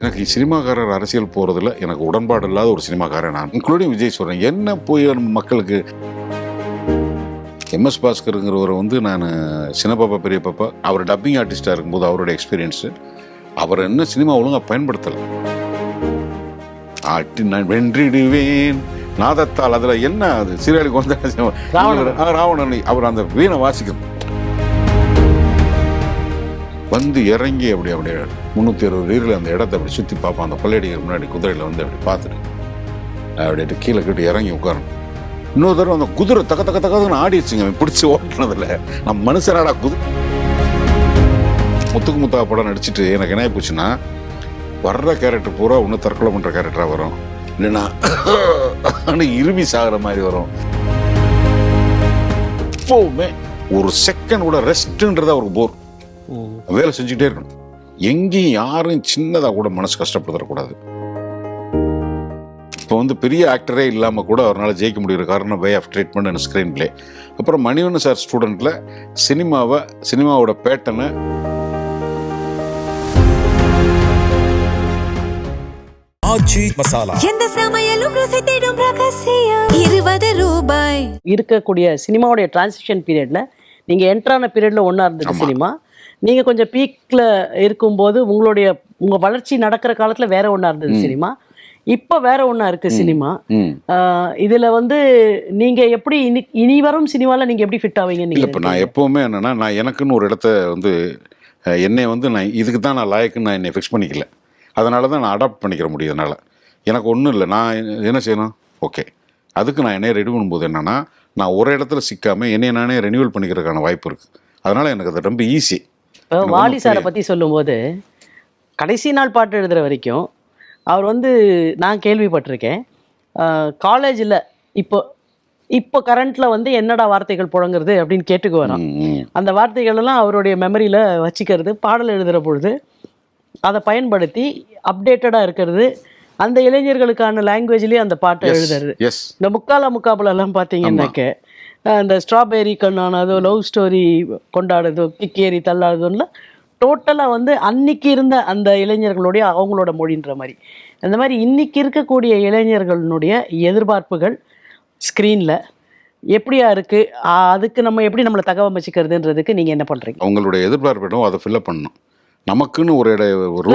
எனக்கு சினிமாக்காரர் அரசியல் போகிறதுல எனக்கு உடன்பாடு இல்லாத ஒரு சினிமாக்காரன் நான், இன்க்ளூடிங் விஜய் சொல்கிறேன். என்ன போய் மக்களுக்கு எம்எஸ் பாஸ்கருங்கிறவரை வந்து நான் சின்ன பாப்பா பெரிய பாப்பா அவர் டப்பிங் ஆர்டிஸ்டாக இருக்கும்போது அவரோட எக்ஸ்பீரியன்ஸு அவர் என்ன சினிமா ஒழுங்காக பயன்படுத்தலை. நான் வென்றிடுவேன் நாதத்தால் அதில் என்ன அது சீரியலுக்கு வந்து ராவணன் அவர் அந்த வீணை வாசிக்கணும் வந்து இறங்கி அப்படியே 360 டிகிரியில் அந்த இடத்த அப்படி சுற்றி பார்ப்போம். அந்த கொள்ளையடிக்கிற முன்னாடி குதிரையில் வந்து அப்படி பார்த்துட்டு அப்படியே கீழே கிட்ட இறங்கி உட்காரணும். இன்னொரு தடவை அந்த குதிரை தக்கன்னு ஆடிடுச்சுங்க பிடிச்சி ஓட்டுனதில்ல. நம்ம மனுஷனாடா முத்துக்கு முத்தா படம் நடிச்சுட்டு எனக்கு என்ன போச்சுன்னா வர்ற கேரக்டர் பூரா ஒன்று தற்கொலை பண்ணுற கேரக்டராக வரும், இல்லைன்னா இருவி சாகிற மாதிரி வரும். எப்பவுமே ஒரு செகண்ட் கூட ரெஸ்ட்ன்றதா ஒரு போர், வேலை செஞ்சுட்டே இருக்கணும். எங்கேயும் யாரும் சின்னதாக கூட மனசு கஷ்டப்படுத்தக்கூடாது. இப்போ வந்து பெரிய ஆக்டரே இல்லாமல் கூட அவரால் ஜெயிக்க முடிகிற காரணம் way of treatment and screenplay. அப்புறம் மணிவண்ணன் சார் ஸ்டூடெண்ட்டில் சினிமாவோட பேட்டனை எந்த சமையலும் ருசி தேடும் ரகசியம் 20 ரூபாய். இருக்கக்கூடிய சினிமாவுடைய டிரான்சிஷன் பீரியட்ல நீங்க என்ட்ரான பீரியட்ல ஒன்னா இருந்தது சினிமா. நீங்க கொஞ்சம் பீக்ல இருக்கும்போது உங்க வளர்ச்சி நடக்கிற காலத்துல வேற ஒன்னா இருந்தது சினிமா. இப்ப வேற ஒன்னா இருக்கு சினிமா. இதுல வந்து நீங்க எப்படி இனி வரும் சினிமால நீங்க எப்படி ஃபிட் ஆவீங்க? இப்போ நான் எப்பவுமே என்னன்னா நான் எனக்குன்னு ஒரு இடத்த வந்து என்னை வந்து நான் இதுக்கு தான் நான் லாயக்குன்னு நான் என்னை ஃபிக்ஸ் பண்ணிக்கல. அதனால தான் நான் அடாப்ட் பண்ணிக்கிற முடியுதுனால எனக்கு ஒன்றும் இல்லை. நான் என்ன செய்யணும், ஓகே, அதுக்கு நான் என்னைய ரெடி பண்ணும்போது என்னென்னா நான் ஒரு இடத்துல சிக்காமல் என்னை நானே ரெனியூவல் பண்ணிக்கிறதுக்கான வாய்ப்பு இருக்குது. அதனால் எனக்கு அது ரொம்ப ஈஸி. வாலி சாரை பற்றி சொல்லும்போது கடைசி நாள் பாட்டு எழுதுகிற வரைக்கும் அவர் வந்து நான் கேள்விப்பட்டிருக்கேன். காலேஜில் இப்போ கரண்ட்டில் வந்து என்னடா வார்த்தைகள் புழங்குறது அப்படின்னு கேட்டுக்கு வரோம். அந்த வார்த்தைகளெல்லாம் அவருடைய மெமரியில் வச்சுக்கிறது, பாடல் எழுதுகிற பொழுது அதை பயன்படுத்தி அப்டேட்டடாக இருக்கிறது, அந்த இளைஞர்களுக்கான லாங்குவேஜ்லேயே அந்த பாட்டை எழுதுறது. இந்த முக்காபுலெல்லாம் பார்த்தீங்கன்னாக்க அந்த ஸ்ட்ராபெரி கண்ணானதோ லவ் ஸ்டோரி கொண்டாடுறதோ கிக்கேரி தள்ளாடுதோன்னா டோட்டலாக வந்து அன்னைக்கு இருந்த அந்த இளைஞர்களுடைய அவங்களோட மொழின்ற மாதிரி. அந்த மாதிரி இன்னைக்கு இருக்கக்கூடிய இளைஞர்களுடைய எதிர்பார்ப்புகள் ஸ்க்ரீனில் எப்படியா இருக்குது, அதுக்கு நம்ம எப்படி நம்மளை தகவமைச்சிக்கிறதுன்றதுக்கு நீங்கள் என்ன பண்ணுறீங்க? அவங்களுடைய எதிர்பார்ப்பிடம் அதை ஃபில்லப் பண்ணணும். நமக்குன்னு ஒரு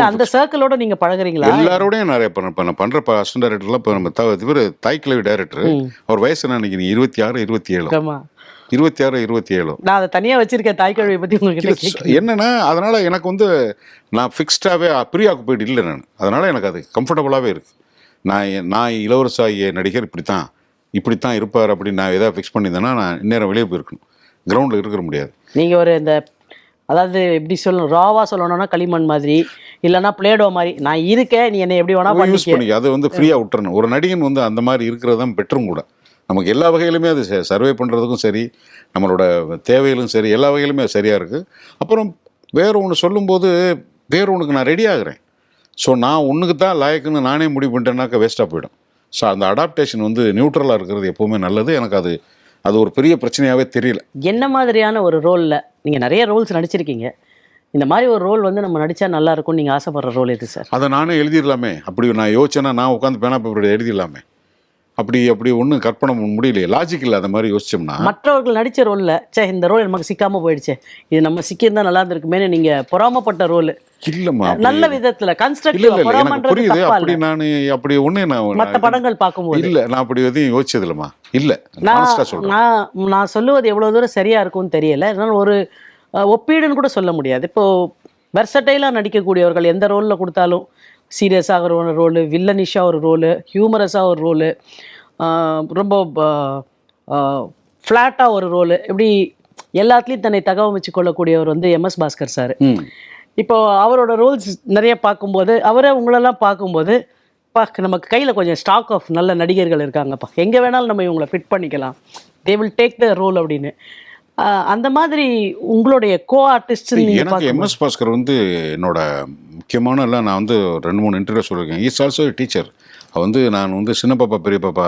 அந்த சர்க்கிளோட நீங்க பழகுறீங்களா? எல்லாரோடையும் நிறைய பண்ற அசிஸ்டன்ட் டைரக்டர்லாம் இப்போ நம்ம இவர் தாய்க்கிழவி டைரக்டர், அவர் வயசு என்ன நினைக்கிறீங்க? 26-27. நான் அதை தனியா வச்சிருக்கேன் தாய்க்கிழவியை பத்தி உங்களுக்கு என்னன்னா அதனால எனக்கு வந்து நான் ஃபிக்ஸ்டாவே ப்ரீ ஆக்குபைட் இல்லை நான். அதனால எனக்கு அது கம்ஃபர்டபுளாகவே இருக்கு. நான் இளவரசாகிய நடிகர் இப்படித்தான் இருப்பார் அப்படின்னு நான் எதாவது ஃபிக்ஸ் பண்ணியிருந்தேன்னா நான் இந்நேரம் வெளியே போயிருக்கணும், கிரவுண்டில் இருக்கிற முடியாது. நீங்க ஒரு இந்த அதாவது எப்படி சொல்லணும், ராவா சொல்லணும்னா களிமண் மாதிரி, இல்லைன்னா பிளேடோ மாதிரி நான் இருக்கேன், நீ என்ன எப்படி வேணா யூஸ் பண்ணி அதை வந்து ஃப்ரீயாக விட்டுறணும். ஒரு நடிகன் வந்து அந்த மாதிரி இருக்கிறது தான் பெட்டரும் கூட. நமக்கு எல்லா வகையிலுமே அது சர்வே பண்ணுறதுக்கும் சரி, நம்மளோட தேவையிலும் சரி, எல்லா வகையிலுமே சரியாக இருக்குது. அப்புறம் வேற ஒன்று சொல்லும்போது வேற ஒன்றுக்கு நான் ரெடி ஆகிறேன். ஸோ நான் ஒன்றுக்கு தான் லாயக்குன்னு நானே முடிவு பண்ணிட்டேன்னாக்கா வேஸ்ட்டாக போயிடும். ஸோ அந்த அடாப்டேஷன் வந்து நியூட்ரலாக இருக்கிறது எப்போவுமே நல்லது. எனக்கு அது ஒரு பெரிய பிரச்சனையாகவே தெரியல. என்ன மாதிரியான ஒரு ரோலில் நீங்கள் நிறைய ரோல்ஸ் நடிச்சிருக்கீங்க, இந்த மாதிரி ஒரு ரோல் வந்து நம்ம நடித்தா நல்லா இருக்கும்னு நீங்கள் ஆசைப்படுற ரோல் எது சார்? அதை நானே எழுதிடலாமே. அப்படி நான் யோசிச்சேன்னா நான் உட்காந்து பேனா பேப்பர் எழுதிடலாமே. அப்படி ஒன்றும் கற்பனை முடியலையே, லாஜிக் இல்லை. அந்த மாதிரி யோசிச்சோம்னா மற்றவர்கள் நடித்த ரோலில் இந்த ரோல் நமக்கு சிக்காமல் போயிடுச்சு, இது நம்ம சிக்கியிருந்தா நல்லா இருந்திருக்குமேனு நீங்கள் பொறாமப்பட்ட ரோல் இல்லைம்மா, நல்ல விதத்தில் கன்ஸ்ட்ரக்டிவ் புரியுது. அப்படி நான் அப்படி ஒன்று நான் மற்ற படங்கள் பார்க்கும்போது இல்லை, நான் அப்படி எதையும் யோசிச்சது இல்லைம்மா. இல்லை, நான் சொல்லுவது எவ்வளோ தூரம் சரியாக இருக்கும்னு தெரியலை. அதனால் ஒரு ஒப்பீடுன்னு கூட சொல்ல முடியாது. இப்போது வெர்சடைலாக நடிக்கக்கூடியவர்கள் எந்த ரோலில் கொடுத்தாலும், சீரியஸாக ஒரு ரோலு, வில்லனிஷாக ஒரு ரோலு, ஹியூமரஸாக ஒரு ரோலு, ரொம்ப ஃப்ளாட்டாக ஒரு ரோலு, இப்படி எல்லாத்துலேயும் தன்னை தகவமைச்சு கொள்ளக்கூடியவர் வந்து எம்எஸ் பாஸ்கர் சார். இப்போ அவரோட ரோல்ஸ் நிறைய பார்க்கும்போது, உங்களெல்லாம் பார்க்கும்போது நமக்கு கையில் கொஞ்சம் ஸ்டாக் ஆஃப் நல்ல நடிகர்கள் இருக்காங்கப்பா, எங்கே வேணாலும் நம்ம இவங்களை ஃபிட் பண்ணிக்கலாம், they will take the role அப்படின்னு. அந்த மாதிரி உங்களுடைய கோ ஆர்டிஸ்ட் எனக்கு எம்எஸ் பாஸ்கர் வந்து என்னோட முக்கியமான எல்லாம் நான் வந்து 2-3 இன்டர்வியூ சொல்லியிருக்கேன். Is also teacher. வந்து நான் வந்து சின்ன பாப்பா பெரிய பாப்பா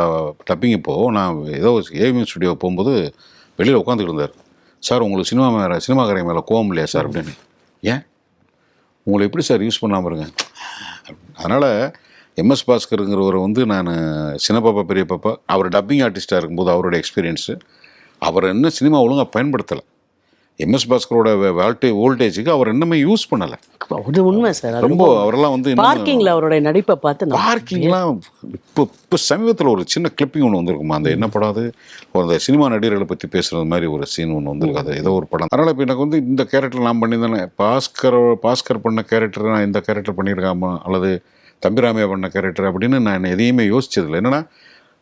டப்பிங் இப்போது நான் ஏதோ ஏவிஎம் ஸ்டுடியோ போகும்போது வெளியில் உட்காந்துக்கிட்டு இருந்தார். சார் உங்களுக்கு சினிமாக்காரங்க மேலே கோவம் இல்லையா சார் அப்படின்னு. ஏன் உங்களை எப்படி சார் யூஸ் பண்ணாமல் இருங்க? அதனால் எம்எஸ் பாஸ்கருங்கிறவரை வந்து நான் சின்ன பாப்பா பெரிய பாப்பா அவர் டப்பிங் ஆர்டிஸ்ட்டாக இருக்கும்போது அவரோட எக்ஸ்பீரியன்ஸு அவர் என்ன சினிமா ஒழுங்காக பயன்படுத்தலை. எம்எஸ் பாஸ்கரோட வோல்டேஜுக்கு அவர் இன்னுமே யூஸ் பண்ணலை. அது உண்மை சார். ரொம்ப அவரெல்லாம் வந்து பார்க்கிங்கில் அவருடைய நடிப்பை பார்த்து பார்க்கிங்லாம் இப்போ சமீபத்தில் ஒரு சின்ன கிளிப்பிங் ஒன்று வந்திருக்குமா, அந்த என்ன படம் அது, அந்த சினிமா நடிகர்களை பற்றி பேசுகிறது மாதிரி ஒரு சீன் ஒன்று வந்திருக்கு. அது ஏதோ ஒரு படம். அதனால் இப்போ எனக்கு வந்து இந்த கேரக்டர் நான் பண்ணியிருந்தேனே, பாஸ்கர் பண்ண கேரக்டர் நான் இந்த கேரக்டர் பண்ணியிருக்காமா அல்லது தம்பிராமையா பண்ண கேரக்டர் அப்படின்னு நான் எதையுமே யோசிச்சதில்லை. என்னென்னா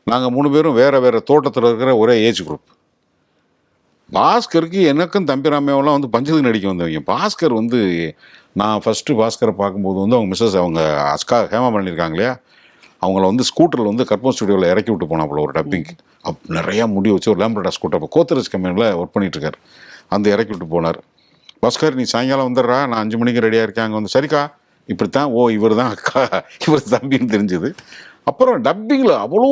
நாங்கள் 3 பேரும் வேறு வேறு தோட்டத்தில் இருக்கிற ஒரே ஏஜ் குரூப். பாஸ்கருக்கு எனக்கும் தம்பிராமையாவெல்லாம் வந்து பஞ்சத்துக்கு நடிக்க வந்தவங்க. பாஸ்கர் வந்து நான் ஃபஸ்ட்டு பாஸ்கரை பார்க்கும்போது வந்து அவங்க மிஸ்ஸஸ் அவங்க அஸ்கா ஹேமா பண்ணியிருக்காங்க இல்லையா, அவங்கள வந்து ஸ்கூட்டரில் வந்து கற்பம் ஸ்டுடியோவில் இறக்கி விட்டு போனாப்புல ஒரு டப்பிங்க்கு. நிறையா முடி வச்சு ஒரு லேம்பரடா ஸ்கூட்டர், அப்போ கோத்தரஸ் கம்பெனியில் ஒர்க் பண்ணிகிட்ருக்காரு, அந்த இறக்கி விட்டு போனார். பாஸ்கர் நீ சாயங்காலம் வந்துடுறா, நான் 5 மணிக்கு ரெடியாக இருக்கேன். அங்கே வந்து சரிக்கா இப்படித்தான், ஓ இவர் தான் அக்கா இவர் தம்பின்னு தெரிஞ்சுது. அப்புறம் டப்பிங்கில் அவ்வளோ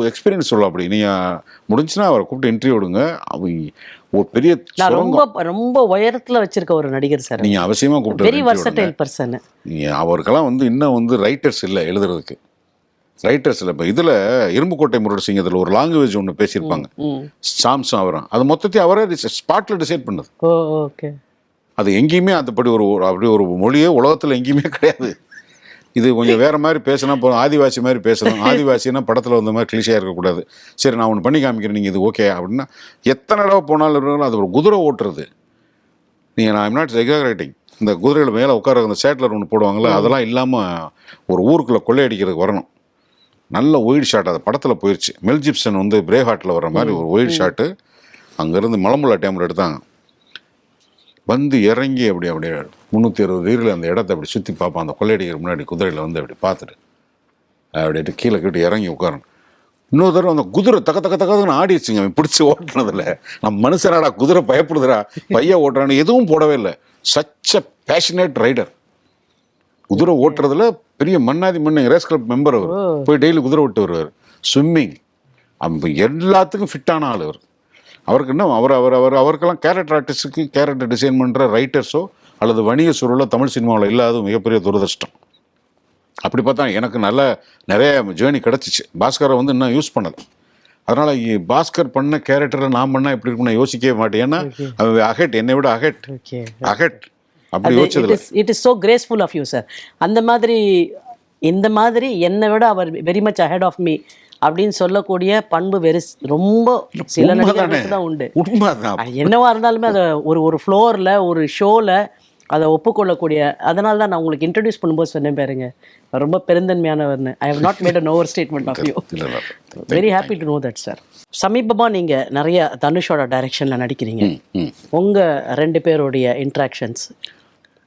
எக்ஸ்பீரியன்ஸ் சொல்லலாம். அப்படி நீங்கள் முடிஞ்சுன்னா அவரை கூப்பிட்டு இன்டர்வியூ விடுங்க. ஒரு பெரிய ரொம்ப ரொம்ப உயரத்தில் வச்சிருக்க ஒரு நடிகர் சார். நீங்கள் அவசியமாக கூப்பிட்டு வெரி வர்சடைல் பர்சன். அவருக்கெல்லாம் வந்து இன்னும் வந்து ரைட்டர்ஸ் இல்லை, எழுதுறதுக்கு ரைட்டர்ஸ் இல்லை. இப்போ இதில் இரும்புக்கோட்டை முரடு சிங்கத்தில் ஒரு லாங்குவேஜ் ஒன்று பேசியிருப்பாங்க, சாம்சம் அவரும், அது மொத்தத்தையும் அவரே ஸ்பாட்டில் டிசைட் பண்ணது. ஓகே. அது எங்கேயுமே அப்படி ஒரு மொழியே உலகத்தில் எங்கேயுமே கிடையாது. இது கொஞ்சம் வேறு மாதிரி பேசினா போதும், ஆதிவாசி மாதிரி பேசணும். ஆதிவாசினா படத்தில் வந்த மாதிரி கிளிஷியாக இருக்கக்கூடாது. சரி நான் ஒன்று பண்ணி காமிக்கிறேன், நீங்கள் இது ஓகே அப்படின்னா எத்தனை தடவை போனாலும் இருந்தாலும் அது ஒரு குதிரை ஓட்டுறது. நீங்கள் நான் ஐம் நாட் எக்ஸாகரேட்டிங், இந்த குதிரையில் மேலே உட்கார அந்த சேட்டில் ஒன்று போடுவாங்களே, அதெல்லாம் இல்லாமல் ஒரு ஊருக்குள்ளே கொள்ளையடிக்கிறதுக்கு வரணும். நல்ல ஒயிட் ஷாட் அது படத்தில் போயிடுச்சு. மெல் ஜிப்சன் வந்து பிரேவ் ஹார்ட்டில் வர மாதிரி ஒரு ஒயிட் ஷாட்டு அங்கேருந்து மலம்புள்ளா டேமில் எடுத்தாங்க. வந்து இறங்கி அப்படியே 360 டிகிரியில் அந்த இடத்த அப்படி சுற்றி பார்ப்பான். அந்த கொள்ளையடிக்கிற முன்னாடி குதிரையில் வந்து அப்படி பார்த்துட்டு அப்படியே கீழே கிட்ட இறங்கி உட்காரணும். இன்னொரு தடவை அந்த குதிரை தக்கன்னு ஆடிடுச்சுங்க. அவன் பிடிச்சி ஓட்டுனதில்ல, நம்ம மனுஷனாடா குதிரை பயப்படுதுடா பைய ஓட்டுறான்னு எதுவும் போடவே இல்லை. Such a passionate rider. குதிரை ஓட்டுறதுல பெரிய மண்ணாதி ரேஸ் கிளப் மெம்பர் அவர். போய் டெய்லி குதிரை ஓட்டு வருவார். ஸ்விம்மிங் எல்லாத்துக்கும் ஃபிட்டான ஆள் அவர். அவருக்கு இன்னும் அவருக்கெல்லாம் கேரக்டர் ஆர்டிஸ்ட்டுக்கு கேரக்டர் டிசைன் பண்ணுற ரைட்டர்ஸோ அல்லது வணிக சூழலோ தமிழ் சினிமாவில் இல்லாத மிகப்பெரிய துரதிர்ஷ்டம். அப்படி பார்த்தா எனக்கு நிறைய ஜேர்னி கிடச்சிச்சு. பாஸ்கரை வந்து இன்னும் யூஸ் பண்ணலை. அதனால் பாஸ்கர் பண்ண கேரக்டரில் நான் பண்ணால் எப்படி இருக்குன்னு யோசிக்கவே மாட்டேன். ஏன்னா அகட், என்னை விட அகட் அப்படி யோசிச்சது. It is so graceful of you sir. இந்த மாதிரி என்னை விட அவர் very much ahead of me அப்படின்னு சொல்லக்கூடிய பண்பு ரொம்ப சில நடிகர்களுக்கு தான் உண்டு. என்னவா இருந்தாலுமே அதை ஒரு ஃப்ளோரில் ஒரு ஷோவில் அதை ஒப்புக்கொள்ளக்கூடிய. அதனால தான் நான் உங்களுக்கு இன்ட்ரடியூஸ் பண்ணும்போது சொன்னேன் பாருங்க, ரொம்ப பெருந்தன்மையானவர்னு. I have not made an overstatement of you. Very happy to know that sir. சமீபமாக நீங்கள் நிறைய தனுஷோட டைரக்ஷனில் நடிக்கிறீங்க. உங்கள் 2 பேருடைய இன்ட்ராக்ஷன்ஸ்?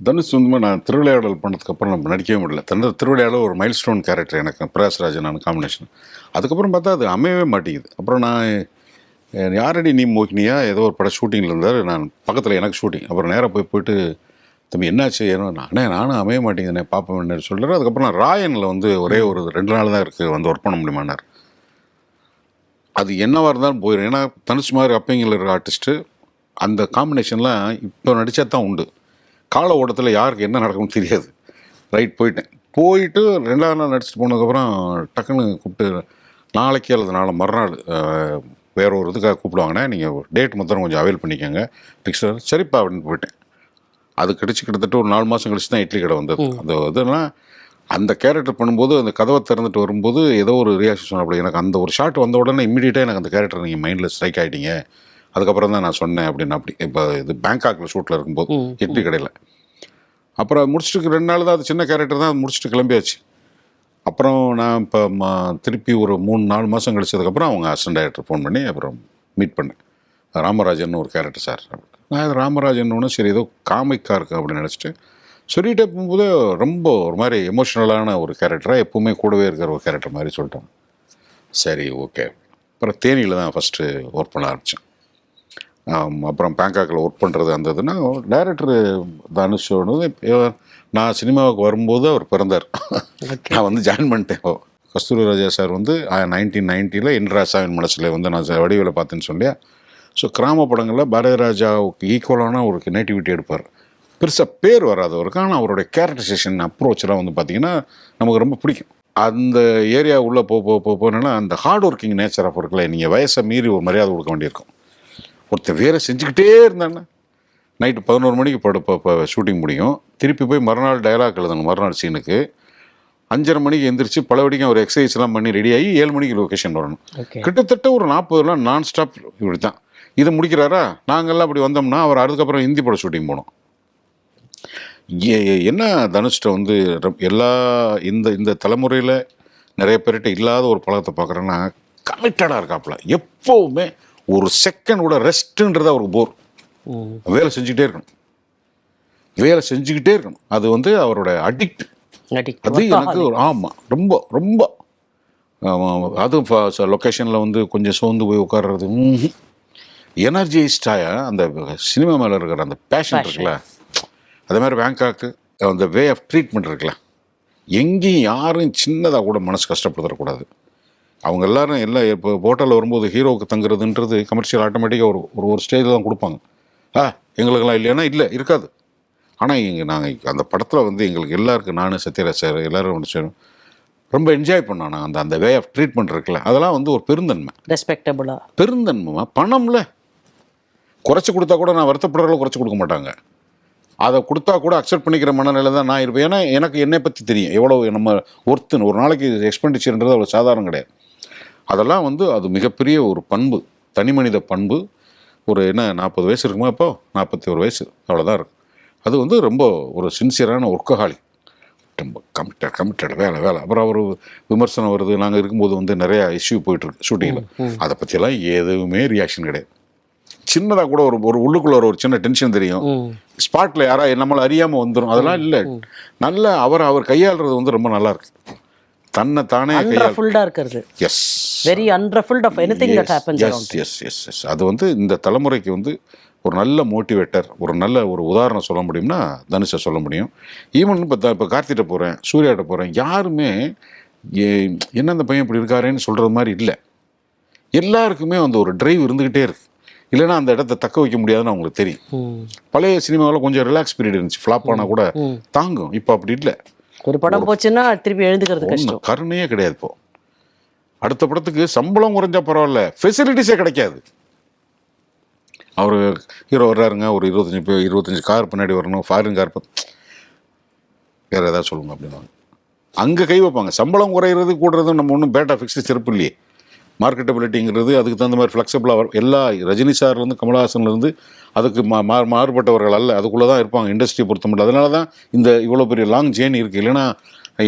தனுஷ் வந்து நான் திருவிளையாடல் பண்ணதுக்கப்புறம் நம்ம நடிக்கவே முடியல. திருவிளையாடல் ஒரு மைல் ஸ்டோன் கேரக்டர் எனக்கு, பிரகாஷ்ராஜன் நான் காம்பினேஷன். அதுக்கப்புறம் பார்த்தா அது அமையவே மாட்டேங்குது. அப்புறம் நான் யாரடி நீ மோகினியா ஏதோ ஒரு படம் ஷூட்டிங்கில் இருந்தார், நான் பக்கத்தில் எனக்கு ஷூட்டிங். அப்புறம் நேராக போயிட்டு தம்பி என்னாச்சு ஏன்னா நானும் அமைய மாட்டேங்குதுண்ணே பார்ப்பேன் சொல்கிறார். அதுக்கப்புறம் நான் ராயனில் வந்து ஒரே ஒரு 2 நாள் தான் இருக்குது வந்து ஒர்க் பண்ண முடியுமானார். அது என்னவாக இருந்தாலும் போயிடும். ஏன்னா தனுஷ் மாதிரி அப்பைங்கில் இருக்கிற ஆர்டிஸ்ட்டு அந்த காம்பினேஷன்லாம் இப்போ நடித்தா தான் உண்டு. கால ஓட்டத்தில் யாருக்கு என்ன நடக்கும்னு தெரியாது. ரைட் போயிட்டு 2ஆவது நாள் நடிச்சுட்டு போனதுக்கப்புறம் டக்குன்னு கூப்பிட்டு நாளைக்கு அல்லது நாளை மறுநாள் வேற ஒரு இதுக்காக கூப்பிடுவாங்கண்ணே, நீங்கள் டேட் மொத்தம் கொஞ்சம் அவைல் பண்ணிக்கோங்க பிக்சர். சரிப்பா அப்படின்னு போயிட்டேன். அது கிட்டத்தட்ட ஒரு 4 மாதம் கழிச்சு தான் இட்லி கடை வந்தது. அந்த இதெல்லாம் அந்த கேரக்டர் பண்ணும்போது அந்த கதவை திறந்துட்டு வரும்போது ஏதோ ஒரு ரியாக்ஷன் அப்படி எனக்கு அந்த ஒரு ஷாட் வந்த உடனே இம்மீடியட்டாக எனக்கு அந்த கேரக்டர் நீங்கள் மைண்டில் ஸ்ட்ரைக் ஆகிட்டீங்க. அதுக்கப்புறம் தான் நான் சொன்னேன் அப்படின்னு. அப்படி இப்போ இது பேங்காக்கில் ஷூட்டில் இருக்கும்போது இட்லி கடையில் அப்புறம் முடிச்சுட்டு 2 நாள் தான் அது சின்ன கேரக்டர் தான், முடிச்சுட்டு கிளம்பியாச்சு. அப்புறம் நான் இப்போ திருப்பி ஒரு 3-4 மாதம் கழிச்சதுக்கப்புறம் அவங்க அசிஸ்டன்ட் டைரக்டர் ஃபோன் பண்ணி அப்புறம் மீட் பண்ணேன். ராமராஜன் ஒரு கேரக்டர் சார். நான் இது ராமராஜன் ஒன்று சரி ஏதோ காமிக்காக இருக்குது அப்படின்னு நினச்சிட்டு சொல்லிகிட்டே போகும்போது ரொம்ப ஒரு மாதிரி எமோஷ்னலான ஒரு கேரக்டராக எப்போவுமே கூடவே இருக்கிற ஒரு கேரக்டர் மாதிரி சொல்லிட்டோம். சரி ஓகே. அப்புறம் தேனியில் தான் ஃபஸ்ட்டு ஒர்க் பண்ண ஆரம்பித்தேன். அப்புறம் பேங்காக்கில் ஒர்க் பண்ணுறது அந்த இதுனா டைரக்டர் தனுஷோடு நான் சினிமாவுக்கு வரும்போது அவர் பிறந்தார். நான் வந்து ஜாயின் பண்ணிட்டேன். கஸ்தூரி ராஜா சார் வந்து 1990 என் ராசாவின் மனசில் வந்து நான் வடிவில் பார்த்தேன்னு சொல்லியா. ஸோ கிராம படங்களில் பாரதிராஜாவுக்கு ஈக்குவலான ஒரு நேட்டிவிட்டி எடுப்பார். பெருசாக பேர் வராதவருக்கு, ஆனால் அவருடைய கேரக்டரைசேஷன் அப்ரோச்செலாம் வந்து பார்த்திங்கன்னா நமக்கு ரொம்ப பிடிக்கும். அந்த ஏரியா உள்ளே போனோன்னா அந்த ஹார்ட் ஒர்க்கிங் நேச்சர் ஆஃப் ஒர்க்கில் நீங்கள் வயசை மீறி ஒரு மரியாதை கொடுக்க வேண்டியிருக்கும். ஒருத்தர் வேலை செஞ்சுக்கிட்டே இருந்தான்னா நைட்டு 11 மணிக்கு ஷூட்டிங் முடியும், திருப்பி போய் மறுநாள் டயலாக் எழுதணும், மறுநாள் சீனுக்கு 5:30 மணிக்கு எந்திரிச்சு பலபடிக்கும் ஒரு எக்ஸசைஸ்லாம் பண்ணி ரெடி ஆகி 7 மணிக்கு லொக்கேஷன் வரணும். கிட்டத்தட்ட ஒரு 40 நாள் நான் ஸ்டாப் இப்படி தான். இது முடிக்கிறாரா, நாங்கள்லாம் அப்படி வந்தோம்னா அவர் அதுக்கப்புறம் ஹிந்தி படம் ஷூட்டிங் போனோம். என்ன தனுஷ்ட வந்து எல்லா இந்த தலைமுறையில் நிறைய பேர்கிட்ட இல்லாத ஒரு பழக்கத்தை பார்க்குறேன்னா கமிட்டடாக இருக்காப்புல. எப்போவுமே ஒரு செகண்ட் கூட ரெஸ்ட்டுன்றத அவருக்கு போர். வேலை செஞ்சுக்கிட்டே இருக்கணும். அது வந்து அவரோட அடிக்ட். அது எனக்கு ஆமாம், ரொம்ப ரொம்ப அதுவும் லொக்கேஷனில் வந்து கொஞ்சம் சோர்ந்து போய் உட்கார்றது, எனர்ஜைஸ்டாக அந்த சினிமா மேலே இருக்கிற அந்த பேஷன் இருக்குல்ல, அதே மாதிரி பேங்காக்கு அந்த வே ஆஃப் ட்ரீட்மெண்ட் இருக்குல்ல, எங்கேயும் யாரும் சின்னதாக கூட மனசு கஷ்டப்படுத்தக்கூடாது. அவங்க எல்லாரும் எல்லாம் இப்போ ஹோட்டலில் வரும்போது ஹீரோவுக்கு தங்குறதுன்றது கமர்ஷியல் ஆட்டோமேட்டிக்காக ஒரு ஸ்டேஜில் தான் கொடுப்பாங்க. எங்களுக்கெல்லாம் இல்லைன்னா இல்லை இருக்காது. ஆனால் நாங்கள் அந்த படத்தில் வந்து எங்களுக்கு எல்லாருக்கும், நான் சத்யராஜ் சார் எல்லோரும் ரொம்ப என்ஜாய் பண்ணோம். அந்த வே ஆஃப் ட்ரீட்மெண்ட் இருக்குல்ல, அதெல்லாம் வந்து ஒரு பெருந்தன்மை, ரெஸ்பெக்டபுளாக பெருந்தன்மைமா. பணம்ல குறைச்சி கொடுத்தா கூட நான் வருத்தப்படுறவங்களும் குறைச்சி கொடுக்க மாட்டாங்க. அதை கொடுத்தா கூட அக்செப்ட் பண்ணிக்கிற மனநிலை தான் நான் இருப்பேன். ஏன்னா எனக்கு என்னை பற்றி தெரியும் எவ்வளோ நம்ம ஒருத்தன் ஒரு நாளைக்கு எக்ஸ்பெண்டிச்சர்ன்றது அவ்வளோ சாதாரணம் கிடையாது. அதெல்லாம் வந்து அது மிகப்பெரிய ஒரு பண்பு, தனி மனித பண்பு. ஒரு 40 வயசு இருக்குமா, இப்போ 41 வயசு அவ்வளோதான் இருக்கும். அது வந்து ரொம்ப ஒரு சின்சியரான ஒர்க்கஹாலிக், ரொம்ப கமிட்டட் வேலை. அப்புறம் அவர் விமர்சனம் வருது, நாங்கள் இருக்கும்போது வந்து நிறையா இஷ்யூ போயிட்டுருக்கு ஷூட்டிங்கில், அதை பற்றியெல்லாம் எதுவுமே ரியாக்ஷன் கிடையாது. சின்னதாக கூட ஒரு உள்ளுக்குள்ள ஒரு சின்ன டென்ஷன் தெரியும், ஸ்பாட்டில் யாராவது நம்மளை அறியாமல் வந்துடும், அதெல்லாம் இல்லை. நல்லா அவர் கையாளுறது வந்து ரொம்ப நல்லா இருக்கு. தன்னை தானே இருக்கிறது. Yes, very unruffled of anything that happens around. Yes. அது வந்து இந்த தலைமுறைக்கு வந்து ஒரு நல்ல மோட்டிவேட்டர், ஒரு நல்ல ஒரு உதாரணம் சொல்ல முடியும்னா தனுஷை சொல்ல முடியும். ஈவன் இப்போ கார்த்திகிட்ட போகிறேன், சூர்யாட்ட போகிறேன், யாருமே என்ன அந்த பையன் இப்படி இருக்காருன்னு சொல்கிறது மாதிரி இல்லை. எல்லாருக்குமே அந்த ஒரு டிரைவ் இருந்துக்கிட்டே இருக்கு. இல்லைன்னா அந்த இடத்த தக்க வைக்க முடியாதுன்னு அவங்களுக்கு தெரியும். பழைய சினிமாவில் கொஞ்சம் ரிலாக்ஸ் பீரியட் இருந்துச்சு, ஃப்ளாப் ஆனால் கூட தாங்கும். இப்போ அப்படி இல்லை. ஒரு படம் போச்சுன்னா திருப்பி எழுந்துக்கிறது கஷ்டம், கருணையே கிடையாது. இப்போ அடுத்த படத்துக்கு சம்பளம் குறைஞ்சா பரவாயில்ல, ஃபெசிலிட்டிஸே கிடைக்காது. அவர் ஹீரோ வர்றாருங்க, ஒரு 25 கார் பின்னாடி வரணும், ஃபாரின் கார், வேறு ஏதாவது சொல்லுங்க அப்படின்னா அங்கே கை வைப்பாங்க. சம்பளம் குறையிறது கூடுறது நம்ம ஒன்றும் பேட்டா ஃபிக்ஸ்டு சிறப்பு இல்லையே. மார்க்கெட்டபிலிட்டிங்கிறது அதுக்கு தகுந்த மாதிரி ஃப்ளெக்சிபிளாக வரும். எல்லா ரஜினி சார்லேருந்து கமலஹாசன்லேருந்து அதுக்கு மாறுபட்டவர்கள் அல்ல, அதுக்குள்ளே தான் இருப்பாங்க இண்டஸ்ட்ரியை பொறுத்த மட்டும். அதனால தான் இந்த இவ்வளோ பெரிய லாங் ஜேர்னி இருக்குது. இல்லைன்னா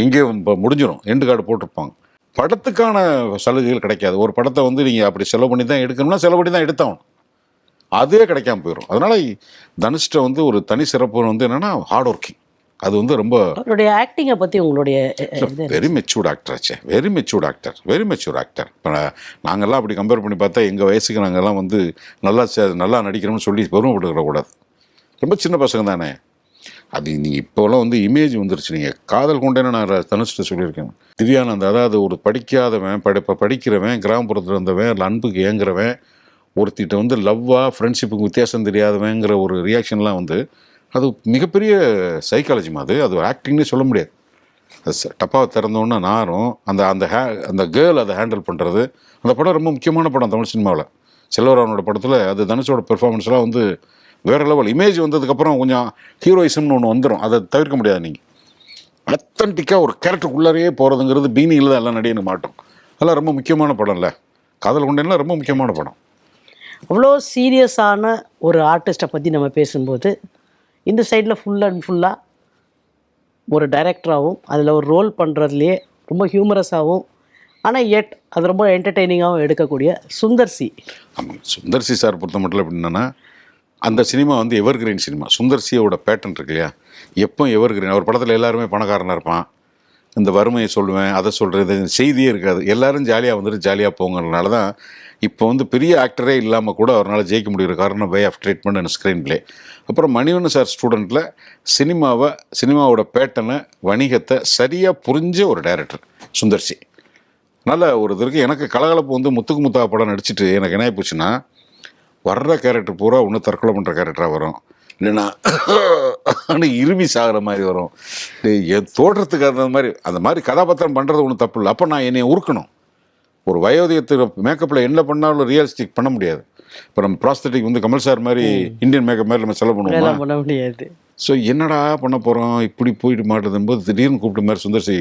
எங்கேயும் முடிஞ்சிடும், எண்டு கார்டு போட்டிருப்பாங்க. படத்துக்கான சலுகைகள் கிடைக்காது. ஒரு படத்தை வந்து நீங்கள் அப்படி செலவு பண்ணி தான் எடுக்கணும்னா செலவு பண்ணி தான் எடுத்தாகணும், அதே கிடைக்காம போயிடும். அதனால் தனுஷ்ட வந்து ஒரு தனி சிறப்பு வந்து என்னென்னா ஹார்ட் ஒர்க்கிங். அது வந்து ரொம்ப அவருடைய ஆக்டிங்கை பற்றி உங்களுடைய வெரி மெச்சூர்ட் ஆக்டர் ஆச்சே, வெரி மெச்சூர்ட் ஆக்டர். இப்போ நாங்கள்லாம் அப்படி கம்பேர் பண்ணி பார்த்தா எங்கள் வயசுக்கு நாங்கள்லாம் வந்து நல்லா நடிக்கிறோம்னு சொல்லி பெருமைப்பட்டுக்கூடாது. ரொம்ப சின்ன பசங்க தானே. அது நீங்கள் இப்போலாம் வந்து இமேஜ் வந்துருச்சு. நீங்கள் காதல் கொண்டேன்னு நான் தனுஷ்ட சொல்லியிருக்கேன். திவ்யானந்த், அதாவது ஒரு படிக்காதவன் படிக்கிறவன், கிராமப்புறத்தில் இருந்தவன், இல்லை அன்புக்கு ஏங்குறவன், ஒருத்திட்ட வந்து லவ்வா ஃப்ரெண்ட்ஷிப்புக்கு வித்தியாசம் தெரியாதவங்கிற ஒரு ரியாக்ஷன்லாம் வந்து அது மிகப்பெரிய சைக்காலஜி மாதிரி. அது ஆக்டிங்னே சொல்ல முடியாது. அது டப்பாவை திறந்தோன்னா நாரும் அந்த கேர்ள் அதை ஹேண்டில் பண்ணுறது. அந்த படம் ரொம்ப முக்கியமான படம் தமிழ் சினிமாவில். செல்வராவனோட படத்தில் அது தனுஷோட பெர்ஃபார்மன்ஸ்லாம் வந்து வேறு லெவல். இமேஜ் வந்ததுக்கப்புறம் கொஞ்சம் ஹீரோயிசம்னு ஒன்று வந்துடும், அதை தவிர்க்க முடியாது. நீங்கள் அத்தன்டிக்காக ஒரு கேரக்டருக்குள்ளாரையே போகிறதுங்கிறது பீனிங்கில் தான் எல்லாம் நடிகனுக்கு மாட்டோம். அதெல்லாம் ரொம்ப முக்கியமான படம் இல்லை. காதல் கொண்டேன்லாம் ரொம்ப முக்கியமான படம். அவ்வளோ சீரியஸான ஒரு ஆர்டிஸ்ட்டை பற்றி நம்ம பேசும்போது இந்த சைடில் ஃபுல்லாக ஒரு டைரக்டராகவும் அதில் ஒரு ரோல் பண்ணுறதுலையே ரொம்ப ஹியூமரஸாகவும் ஆனால் அது ரொம்ப என்டர்டெய்னிங்காகவும் எடுக்கக்கூடிய சுந்தர் சி. ஆமாம், சுந்தர் சி சார் பொறுத்த மட்டும் எப்படின்னா அந்த சினிமா வந்து எவர்கிரீன் சினிமா. சுந்தர் சியோட பேட்டர்ன் இருக்கு இல்லையா, எப்போ எவர்கிரீன். அவர் படத்தில் எல்லாருமே பணக்காரனாக இருப்பான். இந்த வறுமையை சொல்லுவேன், அதை சொல்கிறது, செய்தியே இருக்காது. எல்லோரும் ஜாலியாக வந்துட்டு ஜாலியாக போங்கிறதுனால தான் இப்போ வந்து பெரிய ஆக்டரே இல்லாமல் கூட அவரால் ஜெயிக்க முடிகிற காரணம் way of treatment and screenplay. அப்புறம் மணிவண்ணன் சார் ஸ்டூடெண்ட்டில் சினிமாவோட பேட்டனை, வணிகத்தை சரியாக புரிஞ்ச ஒரு டைரக்டர் சுந்தர்சி. நல்ல ஒரு இது இருக்குது. எனக்கு கலகலப்பு வந்து முத்துக்கு முத்தா படம் நடிச்சிட்டு எனக்கு என்ன போச்சுன்னா, வர்ற கேரக்டர் பூரா ஒன்று தற்கொலை பண்ணுற கேரக்டராக வரும், இல்லைன்னா ஆன்னு இருமி சாகிற மாதிரி வரும். என் தோற்றத்துக்கு அந்த மாதிரி கதாபாத்திரம் பண்ணுறது ஒன்றும் தப்பு இல்லை. அப்போ நான் என்னை உருக்கணும். ஒரு வயோதிகத்துக்கு மேக்கப்பில் என்ன பண்ணாலும் ரியலிஸ்டிக் பண்ண முடியாது. இப்போ நம்ம ப்ராஸ்தட்டிக் வந்து கமல் சார் மாதிரி இந்தியன் மேக்கப் மாதிரி நம்ம செலவு பண்ணுவோம், பண்ண முடியாது. ஸோ என்னடா பண்ண போகிறோம் இப்படி போயிட்டு மாட்டுதும்போது திடீர்னு கூப்பிட்ட மாதிரி சுந்தர்சி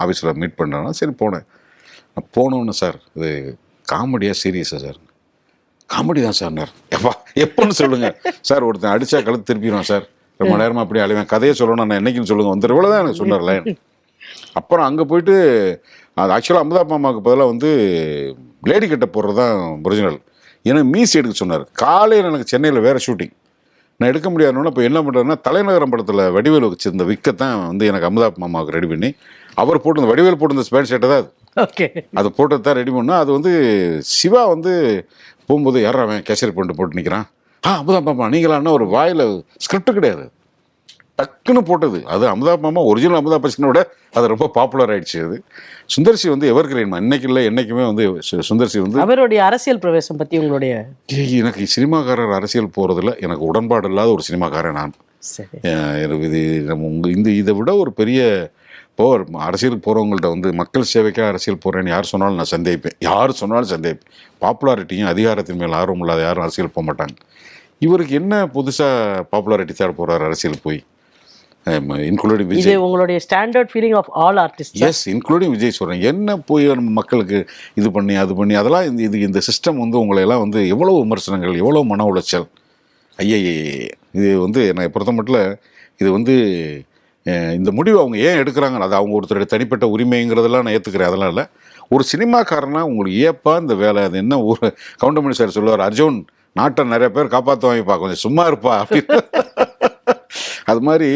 ஆஃபீஸில் மீட் பண்ணுறேன்னா சரி போனேன். நான் போனோன்னு சார் இது காமெடியாக சீரியஸாக சார்? காமெடி தான் சார். எப்போன்னு சொல்லுங்கள் சார். ஒருத்தன் அடித்தா கழுத்து திருப்பிடுவான் சார். ரொம்ப நேரமாக அப்படி அழிவேன். கதையை சொல்லணும் நான் என்னைக்குன்னு சொல்லுங்கள் வந்துடுற இவ்வளோ தான் எனக்கு சொன்னார்ல. அப்புறம் அங்கே போயிட்டு அது ஆக்சுவலாக அமுதா மாமாவுக்கு பதிலாக வந்து லேடி கட்ட போடுறது தான் ஒரிஜினல். ஏன்னா மீசி எடுக்க சொன்னார். காலையில் எனக்கு சென்னையில் வேறு ஷூட்டிங், நான் எடுக்க முடியாதுன்னு இப்போ என்ன பண்ணுறதுன்னா தலைநகரம் படத்தில் வடிவேல் வச்சிருந்த விற்கத்தான் வந்து எனக்கு அமுதா மாமாவுக்கு ரெடி பண்ணி அவர் போட்டு வடிவேல் போட்டு ஸ்பேண்ட் ஷர்ட்டை தான் ஓகே அது போட்டு தான் ரெடி பண்ணால் அது வந்து சிவா வந்து போகும்போது யாரா அவன் கேசரி போட்டு நிற்கிறான். அமுதா மாமா நீங்களான்னா ஒரு வாயில் ஸ்கிரிப்ட் கிடையாது, டக்குன்னு போட்டது. அது அமுதா மாமா ஒரிஜினல் அமுதா பச்சனை விட அது ரொம்ப பாப்புலர் ஆயிடுச்சு. அது சுந்தர்சி வந்து எவர் கிரேன்மா இன்னைக்கு இல்லை என்னைக்குமே வந்து சுந்தர்சி வந்து. அவருடைய அரசியல் பிரவேசம் பற்றி உங்களுடைய? எனக்கு சினிமாக்காரர் அரசியல் போகிறதுல எனக்கு உடன்பாடு இல்லாத ஒரு சினிமாக்காரன் நான். இது நம்ம இதை விட ஒரு பெரிய இப்போ அரசியலுக்கு போகிறவங்கள்ட்ட வந்து மக்கள் சேவைக்காக அரசியல் போகிறேன்னு யார் சொன்னாலும் நான் சந்தேகிப்பேன். யார் சொன்னாலும் சந்தேகிப்பேன். பாப்புலாரிட்டியும் அதிகாரத்தின் மேல் ஆர்வம் இல்லாத யாரும் அரசியல் போக மாட்டாங்க. இவருக்கு என்ன புதுசாக பாப்புலாரிட்டி தேட போகிறார் அரசியல் போய்? இன்க்ளூடிங் விஜய். உங்களுடைய standard feeling of all artist? Yes, including Vijay சொல்கிறேன். என்ன போய் நம்ம மக்களுக்கு இது பண்ணி அது பண்ணி அதெல்லாம் இந்த சிஸ்டம் வந்து உங்களையெல்லாம் வந்து எவ்வளோ விமர்சனங்கள், எவ்வளோ மன உளைச்சல். ஐயையே, இது வந்து என்னை பொறுத்த மட்டும் இது வந்து இந்த முடிவு அவங்க ஏன் எடுக்கிறாங்க அது அவங்க ஒருத்தருடைய தனிப்பட்ட உரிமைங்கிறதெல்லாம் நான் ஏற்றுக்கிறேன். அதெல்லாம் இல்லை. ஒரு சினிமாக்காரனா உங்களுக்கு ஏப்பா இந்த வேலை? அது என்ன ஒரு கவுண்டமணி சார் சொல்லுவார், அர்ஜுன் நாட்டை நிறைய பேர் காப்பாற்றுவாங்கப்பா, கொஞ்சம் சும்மா இருப்பா அப்படின்னு. அது மாதிரி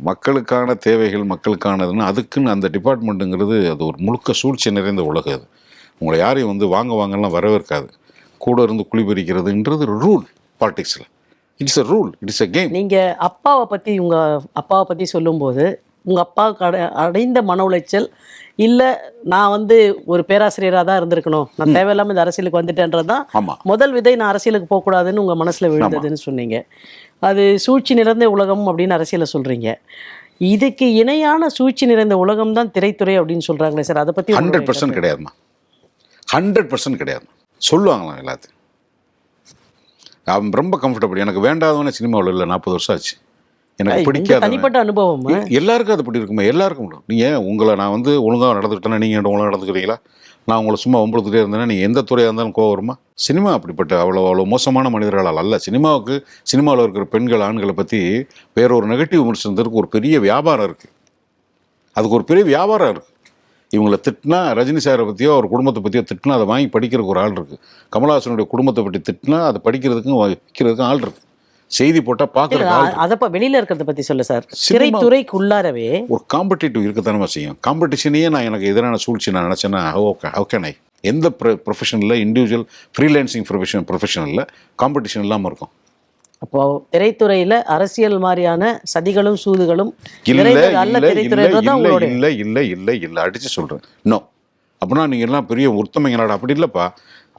மக்களுக்கான தேவைகள் மக்களுக்கானதுன்னு அதுக்குன்னு அந்த டிபார்ட்மெண்ட்டுங்கிறது அது ஒரு முழுக்க சூழ்ச்சி நிறைந்த உலகம். அது உங்களை யாரையும் வந்து வாங்கலாம் வரவேற்காது. கூட இருந்து குளிபறிக்கிறதுன்றது ரூல் பாலிடிக்ஸில். It's a rule, it's a game. நீங்கள் உங்கள் அப்பாவை பற்றி சொல்லும்போது உங்கள் அப்பாவுக்கு அடைந்த மன உளைச்சல் இல்லை நான் வந்து ஒரு பேராசிரியராக தான் இருந்திருக்கணும், நான் தேவையில்லாமல் இந்த அரசியலுக்கு வந்துட்டேன்றது தான் முதல் விதை, நான் அரசியலுக்கு போகக்கூடாதுன்னு உங்கள் மனசில் விழுந்ததுன்னு சொன்னீங்க. அது சூழ்ச்சி நிறைந்த உலகம் அப்படின்னு அரசியலை சொல்கிறீங்க. இதுக்கு இணையான சூழ்ச்சி நிறைந்த உலகம் தான் திரைத்துறை அப்படின்னு சொல்கிறாங்களே சார், அதை பற்றி? 100% கிடையாதுமா, 100% கிடையாது. சொல்லுவாங்களாம் எல்லாத்தையும். அவன் ரொம்ப கம்ஃபர்டபுள். எனக்கு வேண்டாதவனே சினிமாவில் இல்லை, 40 வருஷம் ஆச்சு. எனக்கு பிடிக்காத தனிப்பட்ட அனுபவம் எல்லாருக்கும் அது அப்படி இருக்குமே, எல்லாருக்கும் முடியும். நீங்கள் உங்களை நான் வந்து ஒழுங்காக நடந்துக்கிட்டேன்னா நீங்கள் ஒழுங்காக நடந்துக்கிறீங்களா? நான் உங்களை சும்மா ஒம்பளத்துக்கிட்டே இருந்தேன்னா நீங்கள் எந்த துறையாக இருந்தாலும் கோவம் வருமா? சினிமா அப்படிப்பட்ட அவ்வளோ மோசமான மனிதர்களால் அல்ல. சினிமாவில் இருக்கிற பெண்கள் ஆண்களை பற்றி வேற ஒரு நெகட்டிவ் விமர்சனத்திற்கு ஒரு பெரிய வியாபாரம் இருக்குது. அதுக்கு ஒரு பெரிய வியாபாரம் இருக்குது. இவங்களை திட்டினா ரஜினி சாரை பற்றியோ அவர் குடும்பத்தை பற்றியோ திட்டினா அதை வாங்கி படிக்கிறதுக்கு ஒரு ஆள் இருக்குது. கமல்ஹாசனுடைய குடும்பத்தை பற்றி திட்டினா அதை படிக்கிறதுக்கும் விற்கிறதுக்கும் ஆள் இருக்குது. செய்தி போட்டால் பார்க்குறது. அதை வெளியில் இருக்கிறத பற்றி சொல்ல சார். திரைத்துறைக்கு உள்ளாரவே ஒரு காம்படிட்டிவ் இருக்கத்தானமா செய்யும். காம்படிஷனையே நான் எனக்கு எதிரான சூழ்ச்சி நான் நினச்சேன்னா ஓகே எந்த ப்ரொஃபஷனில் இண்டிவிஜுவல் ஃப்ரீலான்சிங் ப்ரொஃபஷனில் காம்படிஷன் இல்லாமல் இருக்கும். அப்போ திரைத்துறையில் அரசியல் மாதிரியான சதிகளும் சூதுகளும் இல்லை அடித்து சொல்கிறேன். இன்னும் அப்படின்னா நீங்கள் எல்லாம் பெரிய உத்தமைங்களாடா அப்படி இல்லைப்பா.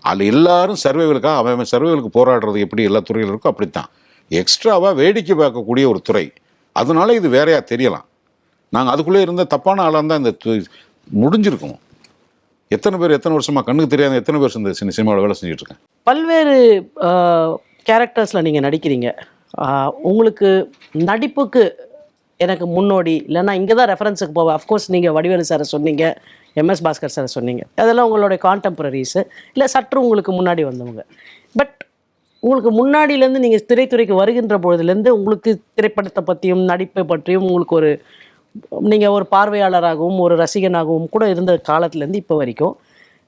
அதில் எல்லாரும் சர்வைகளுக்காக அவன் சர்வைகளுக்கு போராடுறது எப்படி எல்லா துறையிலும் இருக்கோ அப்படித்தான். எக்ஸ்ட்ராவாக வேடிக்கை பார்க்கக்கூடிய ஒரு துறை. அதனால இது வேறையாக தெரியலாம். நாங்கள் அதுக்குள்ளே இருந்த தப்பான ஆளாக இருந்தால் இந்த முடிஞ்சிருக்கோம். எத்தனை வருஷமாக கண்ணுக்கு தெரியாத எத்தனை பேர் இந்த சினிமாவில் வேலை செஞ்சுட்டு இருக்கேன். பல்வேறு கேரக்டர்ஸில் நீங்கள் நடிக்கிறீங்க. உங்களுக்கு நடிப்புக்கு எனக்கு முன்னோடி இல்லைன்னா இங்கே தான் ரெஃபரன்ஸுக்கு போவேன். அஃப்கோர்ஸ் நீங்கள் வடிவேலு சாரை சொன்னீங்க, எம்எஸ் பாஸ்கர் சாரை சொன்னீங்க. அதெல்லாம் உங்களுடைய கான்டெம்பரரிஸு இல்லை சற்று உங்களுக்கு முன்னாடி வந்தவங்க. பட் உங்களுக்கு முன்னாடியிலேருந்து நீங்கள் திரைத்துறைக்கு வருகின்ற பொழுதுலேருந்து உங்களுக்கு திரைப்படத்தை பற்றியும் நடிப்பை பற்றியும் உங்களுக்கு நீங்கள் ஒரு பார்வையாளராகவும் ஒரு ரசிகனாகவும் கூட இருந்த காலத்துலேருந்து இப்போ வரைக்கும்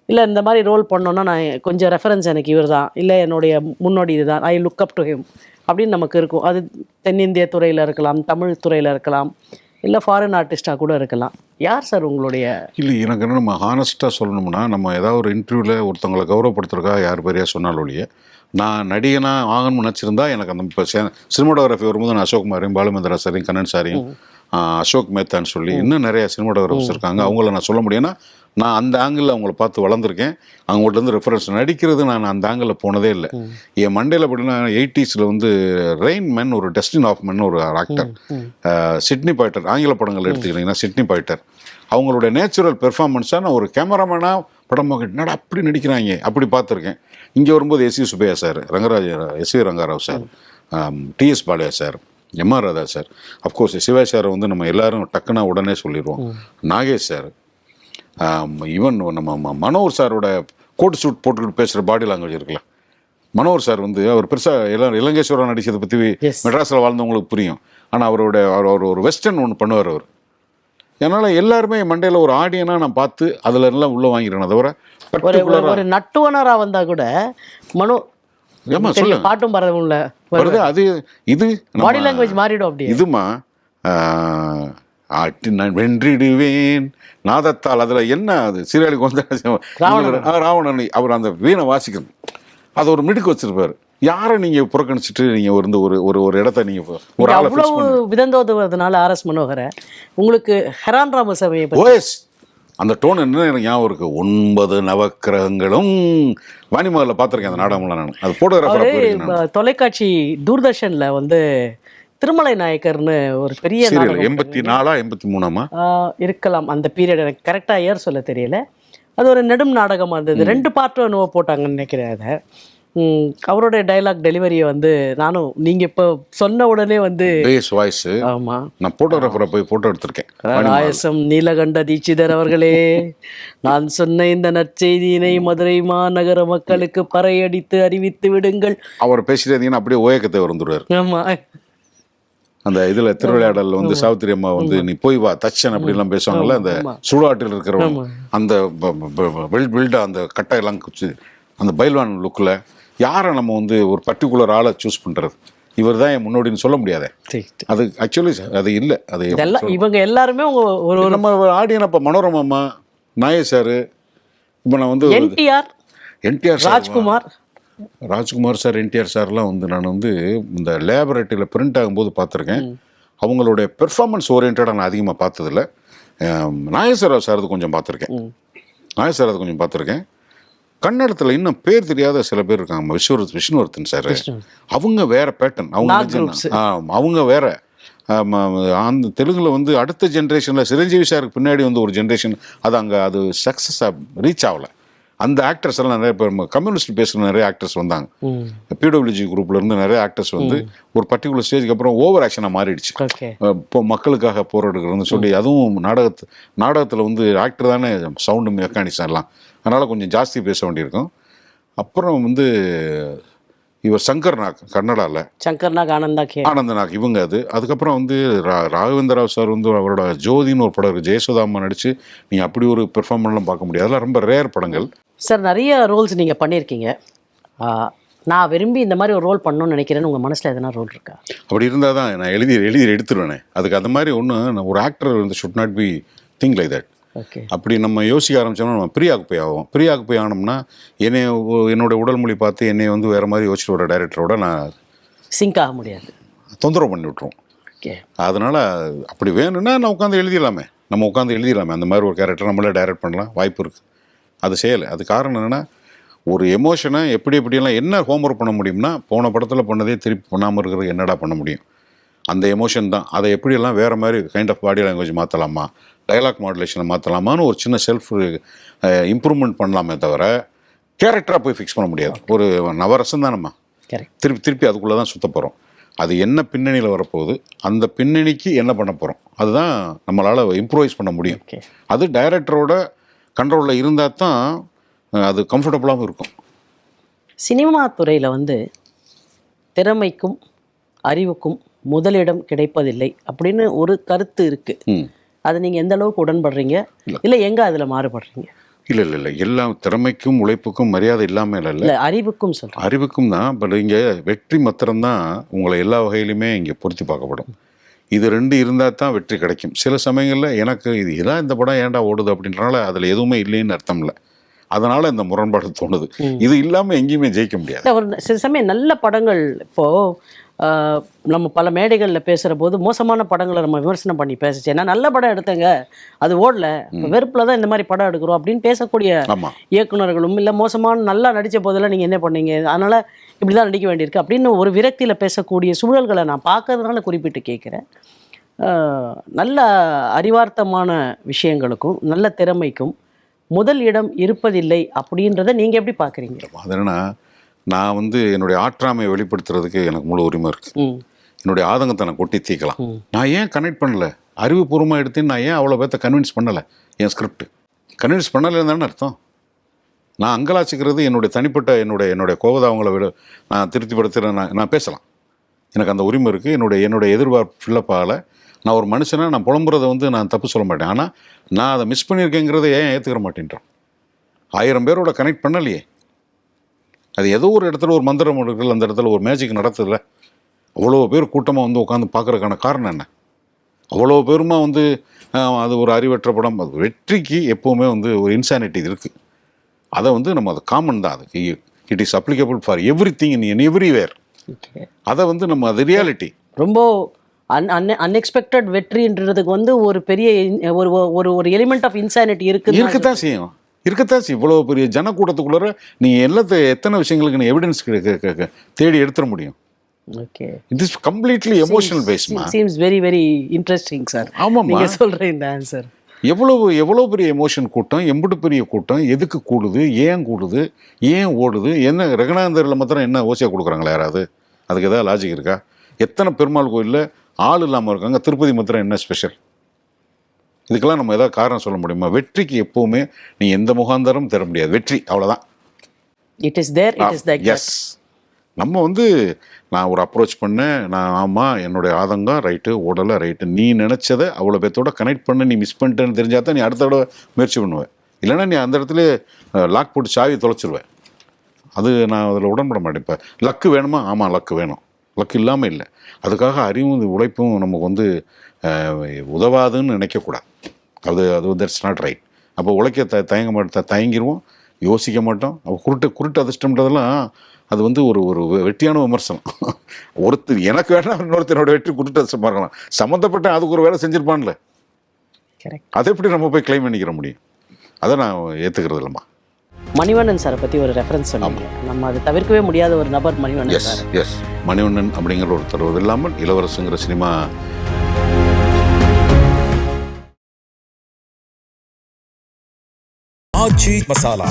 இல்லை இந்த மாதிரி ரோல் பண்ணோன்னா நான் கொஞ்சம் ரெஃபரன்ஸ் எனக்கு இவர் தான், இல்லை என்னுடைய முன்னோடி இது தான், I look up to him அப்படின்னு நமக்கு இருக்கும். அது தென்னிந்திய துறையில் இருக்கலாம், தமிழ் துறையில் இருக்கலாம், இல்லை ஃபாரின் ஆர்டிஸ்டாக கூட இருக்கலாம். யார் சார் உங்களுடைய? இல்லை எனக்கு என்ன, நம்ம ஹானஸ்ட்டாக சொல்லணும்னா நம்ம ஏதாவது ஒரு இன்டர்வியூவில் ஒருத்தவங்களை கௌரவப்படுத்துறதுக்காக யார் பேரையா சொன்னாலும் ஒழிய நான் நடிகனாக ஆகணும்னு நினச்சிருந்தா எனக்கு அந்த இப்போ சினிமாட்டோகிராஃபி வரும்போது நான் அசோக் குமாரையும் பாலுமந்திரா சாரையும் கண்ணன் சாரையும் அசோக் மேத்தான்னு சொல்லி இன்னும் நிறைய சினிமாட்டோகிராஃபர்ஸ் இருக்காங்க. அவங்கள நான் சொல்ல முடியும்னா நான் அந்த ஆங்கிளில் அவங்கள பார்த்து வளர்ந்துருக்கேன். அவங்கள்ட்ட இருந்து ரெஃபரன்ஸ் நடிக்கிறது நான் அந்த ஆங்கிளில் போனதே இல்லை. என் மண்டையில் அப்படின்னா 80s வந்து ரெயின் மேன், ஒரு டஸ்டின் ஹாஃப்மன் ஒரு ஆக்டர், சிட்னி பாய்ட்டர், ஆங்கில படங்கள் எடுத்துக்கிட்டிங்கன்னா சிட்னி பாய்ட்டர், அவங்களோட நேச்சுரல் பெர்ஃபார்மன்ஸாக நான் ஒரு கேமராமேனாக படம் பார்க்க என்னடா அப்படி நடிக்கிறாங்க அப்படி பார்த்துருக்கேன். இங்கே வரும்போது SV Subbaiah sir, SV Rangarao sir, TS Balaiah sir, MR Radha sir, of course Siva சாரை வந்து நம்ம எல்லாரும் டக்குனா உடனே சொல்லிடுவோம். நாகேஷ் சார், ஈவன் நம்ம மனோகர் சாரோட கோட் சூட் போட்டுக்கிட்டு பேசுகிற பாடி லாங்குவேஜ் இருக்குல்ல, மனோகர் சார் வந்து அவர் பெருசாக இலங்கேஸ்வரன் நடிச்சதை பற்றி மெட்ராஸில் வாழ்ந்தவங்களுக்கு புரியும். ஆனால் அவர் ஒரு வெஸ்டர்ன் ஒன்று பண்ணுவார் அவர். அதனால் எல்லாருமே மண்டையில் ஒரு ஆடியனாக நான் பார்த்து அதில் எல்லாம் உள்ளே வாங்கிடுறேன். தவிர ஒரு நட்டுவனராக வந்தால் கூட மனோ பாட்டும் வருது. அது இது பாடி லாங்குவேஜ் மாறிடும். அப்படி இதுமா நான் வென்றிடுவேன் நாதத்தால், அதில் என்ன அது சீரியலுக்கு வந்து ராவணன் அவர் அந்த வீணை வாசிக்கணும், அது ஒரு மிடுக்கு வச்சிருப்பாரு. யாரை நீங்கள் புறக்கணிச்சிட்டு நீங்கள் வந்து ஒரு இடத்த நீங்கள் ஒரு ஆளை அவ்வளவு விதந்தோதுவதனால ஆர்எஸ் மனோகரை உங்களுக்கு ஹெரான் ராமசாமியை ஓஎஸ் அந்த டோன் என்ன எனக்கு ஞாபகம் இருக்கு. 9 நவக்கிரகங்களும் வாணிமகளில் பார்த்துருக்கேன் அந்த நாடகம்லாம். நான் அது போட்டோகிராஃபர் தொலைக்காட்சி தூர்தர்ஷன்ல வந்து திருமலை நாயக்கர்னு ஒரு பெரிய 84 83 இருக்கலாம் அந்த பீரியட், எனக்கு கரெக்டா இயர் சொல்ல தெரியல. அது ஒரு நெடும் நாடகமா இருந்தது. 2 பார்ட் என்னவோ போட்டாங்கன்னு நினைக்கிறேன். அதை அவரோட டைலாக் டெலிவரியை வந்து நானும் நீங்க இப்ப சொன்ன உடனே வந்து பேஸ் வாய்ஸ். ஆமா, நான் போட்டோகிராஃபரை போய் போட்டோ எடுத்திருக்கேன். ஆயசம் நீலகண்ட தீட்சிதர் அவர்களே, நான் சொன்ன இந்த நற்செய்தியினை மதுரை மாநகர மக்களுக்கு பறையடித்து அறிவித்து விடுங்கள். அவர் பேசிட்டீங்கன்னா அப்படியே ஓயக்கத்தை வந்துடுவார். ஆமா, அந்த இதுல திருவிளையாடல் வந்து சாவித்திரி அம்மா வந்து நீ போய் வா தச்சன் அப்படி எல்லாம் பேசுவாங்கல்ல, அந்த சுடுகாட்டில் இருக்கிறவங்க அந்த பில்டா அந்த கட்டையெல்லாம் குச்சி அந்த பைல்வான் லுக்கில் யாரை நம்ம வந்து ஒரு பர்டிகுலர் ஆளை சூஸ் பண்ணுறது, இவர் தான் என் முன்னோடின்னு சொல்ல முடியாதே. அது ஆக்சுவலி அது இல்லை. அது இவங்க எல்லாருமே ஒரு நம்ம ஆடியன். அப்போ மனோரமா, நாயர் சார், இப்போ நான் வந்து என்டிஆர் ராஜ்குமார் சார், என்டிஆர் சார்லாம் வந்து நான் வந்து இந்த லேபரேட்டரியில் பிரிண்ட் ஆகும்போது பார்த்துருக்கேன். அவங்களுடைய பெர்ஃபார்மன்ஸ் ஓரியன்டாக நான் அதிகமாக பார்த்ததில்ல. நாயர் சார் அது கொஞ்சம் பார்த்துருக்கேன். கன்னடத்தில் இன்னும் பேர் தெரியாத சில பேர் இருக்காங்க. விஷ்ணுவர்தன் சார், அவங்க வேற பேட்டர்ன். அவங்க வேற அந்த தெலுங்குல வந்து அடுத்த ஜென்ரேஷனில் சிரஞ்சீவி சாருக்கு பின்னாடி வந்து ஒரு ஜென்ரேஷன் அது சக்ஸஸாக ரீச் ஆகலை. அந்த ஆக்டர்ஸ் எல்லாம் நிறைய பேர் கம்யூனிஸ்ட் பேசுகிற நிறைய ஆக்டர்ஸ் வந்தாங்க. பிடபிள்யூஜி குரூப்ல இருந்து நிறைய ஆக்டர்ஸ் வந்து ஒரு பர்டிகுலர் ஸ்டேஜுக்கு அப்புறம் ஓவர் ஆக்ஷனாக மாறிடுச்சு. இப்போ மக்களுக்காக போராடுகிறதுன்னு சொல்லி அதுவும் நாடகத்தில் வந்து ஆக்டர் தானே சவுண்டு மெக்கானிசம் எல்லாம், அதனால் கொஞ்சம் ஜாஸ்தி பேச வேண்டியிருக்கும். அப்புறம் வந்து இவர் சங்கர்நாக் கன்னடாவில் ஆனந்தநாக் இவங்க அதுக்கப்புறம் வந்து ராகவேந்திர ராவ் சார் வந்து அவரோட ஜோதின்னு ஒரு படம் இருக்குது, ஜெயசுதாமா நடிச்சு நீங்கள் அப்படி ஒரு பெர்ஃபார்மன்ஸ்லாம் பார்க்க முடியாது. அதெல்லாம் ரொம்ப ரேர் படங்கள். சார் நிறைய ரோல்ஸ் நீங்கள் பண்ணியிருக்கீங்க. நான் விரும்பி இந்த மாதிரி ஒரு ரோல் பண்ணணும்னு நினைக்கிறேன்னு உங்கள் மனசில் எதனா ரோல் இருக்கா? அப்படி இருந்தால் தான் நான் எழுதி எடுத்துருவேனே. அதுக்கு அந்த மாதிரி ஒன்று ஒரு ஆக்டர் வந்து should not be think like that. அப்படி நம்ம யோசிக்க ஆரம்பிச்சோம்னா நம்ம ப்ரீயாக்கு போய் ஆனோம்னா என்னோட உடல் மொழி பார்த்து என்னை வந்து வேறு மாதிரி யோசிச்சுட்டு வர டைரக்டரோட நான் சிங்க் ஆக முடியாது, தொந்தரவு பண்ணி விட்டுருவோம். அதனால் அப்படி வேணும்னா நான் உட்காந்து எழுதிடலாமே, அந்த மாதிரி ஒரு கேரக்டர் நம்மளே டைரக்ட் பண்ணலாம், வாய்ப்பு இருக்குது. அது செய்யலை. அது காரணம் என்னென்னா, ஒரு எமோஷனை எப்படியெல்லாம் என்ன ஹோம்ஒர்க் பண்ண முடியும்னா, போன படத்தில் பண்ணதே திருப்பி பண்ணாமல் இருக்கிறது என்னடா பண்ண முடியும்? அந்த எமோஷன் தான். அதை எப்படியெல்லாம் வேறு மாதிரி கைண்ட் ஆஃப் பாடி லாங்குவேஜ் மாற்றலாமா, டைலாக் மாடுலேஷனை மாற்றலாமான்னு ஒரு சின்ன செல்ஃப் இம்ப்ரூவ்மெண்ட் பண்ணலாமே தவிர கேரக்டராக போய் ஃபிக்ஸ் பண்ண முடியாது. ஒரு நவரசம் தான் நம்ம திருப்பி அதுக்குள்ளே தான் சுற்ற போகிறோம். அது என்ன பின்னணியில் வரப்போகுது, அந்த பின்னணிக்கு என்ன பண்ண போகிறோம், அதுதான் நம்மளால் இம்ப்ரூவைஸ் பண்ண முடியும். அது டைரக்டரோட கண்ட்ரோலில் இருந்தால் தான் அது கம்ஃபர்டபுளாகவும் இருக்கும். சினிமா துறையில் வந்து திறமைக்கும் அறிவுக்கும் முதலிடம் கிடைப்பதில்லை அப்படின்னு ஒரு கருத்து இருக்குது. அதை நீங்கள் எந்த அளவுக்கு உடன்படுறீங்க, இல்லை எங்கே அதில் மாறுபடுறீங்க? இல்லை எல்லாம் திறமைக்கும் உழைப்புக்கும் மரியாதை இல்லாமல் இல்லை, அறிவுக்கும் சொல்கிறேன். அறிவுக்கும் தான். பட் இங்கே வெற்றி மாத்திரம்தான் உங்களை எல்லா வகையிலுமே இங்கே பொருத்தி பார்க்கப்படும். இது 2 இருந்தால் தான் வெற்றி கிடைக்கும். சில சமயங்களில் எனக்கு இதான் இந்த படம் ஏன்டா ஓடுது அப்படின்றனால அதில் எதுவுமே இல்லைன்னு அர்த்தம் இல்லை. அதனால் இந்த முரண்பாடு தோணுது. இது இல்லாமல் எங்கேயுமே ஜெயிக்க முடியாது. சில சமயம் நல்ல படங்கள் இப்போது நம்ம பல மேடைகளில் பேசுகிற போது மோசமான படங்களை நம்ம விமர்சனம் பண்ணி பேசுச்சு. ஏன்னா நல்ல படம் எடுத்தங்க அது ஓடல, வெறுப்பில் தான் இந்த மாதிரி படம் எடுக்கிறோம் அப்படின்னு பேசக்கூடிய ஆமாம். இயக்குனர்களும் இல்லை மோசமான நல்லா நடித்த போதெல்லாம் நீங்கள் என்ன பண்ணீங்க, அதனால் இப்படி தான் நடிக்க வேண்டியிருக்கு அப்படின்னு ஒரு விரக்தியில் பேசக்கூடிய சூழல்களை நான் பார்க்கறதுனால குறிப்பிட்டு கேட்குறேன். நல்ல அறிவார்த்தமான விஷயங்களுக்கும் நல்ல திறமைக்கும் முதல் இடம் இருப்பதில்லை அப்படின்றத நீங்கள் எப்படி பார்க்குறீங்க? அது என்னன்னா, நான் வந்து என்னுடைய ஆற்றாமையை வெளிப்படுத்துறதுக்கு எனக்கு முழு உரிமை இருக்குது. ம் என்னுடைய ஆதங்கத்தை நான் கொட்டி தீக்கலாம். நான் ஏன் கனெக்ட் பண்ணல, அறிவுபூர்வமாக எடுத்து நான் ஏன் அவ்வளோ பேர்த்த கன்வின்ஸ் பண்ணலை? என் ஸ்கிரிப்ட் கன்வின்ஸ் பண்ணலைன்னு தானே அர்த்தம். நான் அங்கலாச்சிக்கிறது என்னுடைய தனிப்பட்ட என்னுடைய கோபதாவங்களை விட நான் திருப்திப்படுத்துகிறேன். நான் பேசலாம், எனக்கு அந்த உரிமை இருக்குது. என்னுடைய எதிர்பார்ப்பு ஃபில்லப் ஆகலை. நான் ஒரு மனுஷனாக நான் புலம்புறதை வந்து நான் தப்பு சொல்ல மாட்டேன். ஆனால் நான் அதை மிஸ் பண்ணியிருக்கேங்கிறத ஏன் ஏற்றுக்கிற மாட்டேன்றேன்? 1000 பேரோட கனெக்ட் பண்ணலையே. அது ஏதோ ஒரு இடத்துல ஒரு மந்திரம் இருக்குது, அந்த இடத்துல ஒரு மேஜிக் நடத்துதுல. அவ்வளோ பேர் கூட்டமாக வந்து உட்காந்து பார்க்குறதுக்கான காரணம் என்ன? அவ்வளோ பேருமா வந்து அது ஒரு அறிவற்ற படம். அது வெற்றிக்கு எப்போவுமே வந்து ஒரு இன்சானிட்டி இருக்குது. அதை வந்து நம்ம அது காமன் தான். அதுக்கு it is applicable for every thing in everywhere. அதை வந்து நம்ம அது ரியாலிட்டி. ரொம்ப அன்எக்ஸ்பெக்டட் வெற்றின்றதுக்கு வந்து ஒரு பெரிய ஒரு ஒரு ஒரு எலிமெண்ட் ஆஃப் இன்சானிட்டி இருக்கத்தான் செய்யும். இவ்வளோ பெரிய ஜனக்கூட்டத்துக்குள்ளார நீ எத்தனை விஷயங்களுக்கு நீ எவிடன்ஸ் தேடி எடுத்துட முடியும்? Okay, it is completely emotional பேஸ்மா. Seems very very interesting sir. ஆமாம், நீங்க சொல்ற இந்த ஆன்சர் எவ்வளோ பெரிய எமோஷன் கூட்டம், எம்புட்டு பெரிய கூட்டம், எதுக்கு கூடுது, ஏன் கூடுது, ஏன் ஓடுது, என்ன ரங்கநாதரில் மாத்திரம் என்ன ஓசியா கொடுக்குறாங்களா யாராவது? அதுக்கு ஏதாவது லாஜிக் இருக்கா? எத்தனை பெருமாள் கோயிலில் ஆள் இல்லாமல் இருக்காங்க, திருப்பதி மாத்திரம் என்ன ஸ்பெஷல்? இதுக்கெல்லாம் நம்ம ஏதாவது காரணம் சொல்ல முடியுமா? வெற்றிக்கு எப்போவுமே நீ எந்த முகாந்தரம் தர முடியாது. வெற்றி அவ்வளோதான். It is there, it is like yes. நம்ம வந்து நான் ஒரு அப்ரோச் பண்ணேன், நான் ஆமாம் என்னுடைய ஆதங்கம் ரைட்டு, ஓடலை ரைட்டு, நீ நினச்சதை அவ்வளோ பேர்த்தோட கனெக்ட் பண்ண நீ மிஸ் பண்ணிட்டேன்னு தெரிஞ்சால் தான் நீ அடுத்த தடவை முயற்சி பண்ணுவேன். இல்லைன்னா நீ அந்த இடத்துல லாக் போட்டு சாவி தொலைச்சிருவேன். அது நான் அதில் உடன்பட மாட்டேன். இப்போ லக்கு வேணுமா? ஆமாம் லக்கு வேணும். லக்கு இல்லாமல் இல்லை. அதுக்காக அறிவும் உழைப்பும் நமக்கு வந்து உதவாதுன்னு நினைக்கக்கூடாது. அது தட்ஸ் நாட் ரைட். அப்போ உழைக்க தயங்கிடுவோம், யோசிக்க மாட்டோம். அப்போ குருட்டு அதிர்ஷ்டம்ன்றதெல்லாம் அது வந்து ஒரு வெட்டியான விமர்சனம். ஒருத்தர் எனக்கு வேணா இன்னொருத்தரோட வெற்றி குருட்டு அதிர்ஷ்டமாக இருக்கலாம், சம்மந்தப்பட்ட அதுக்கு ஒரு வேலை செஞ்சுருப்பான்ல, அதை எப்படி நம்ம போய் கிளைம் பண்ணிக்கிற முடியும்? அதை நான் ஏற்றுக்கிறது இல்லைம்மா. மணிவண்ணன் சாரை பற்றி ஒரு ரெஃபரன்ஸ் சொன்னாங்க. நம்ம அதை தவிர்க்கவே முடியாத ஒரு நபர் மணிவண்ணன் சார். எஸ், மணிவண்ணன் அப்படிங்கிற ஒருத்தர் இல்லாமல் இளவரசுங்கிற சினிமா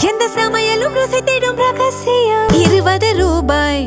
எந்த சமையலும் ருசி தேடும் ரகசியம் 20 ரூபாய்.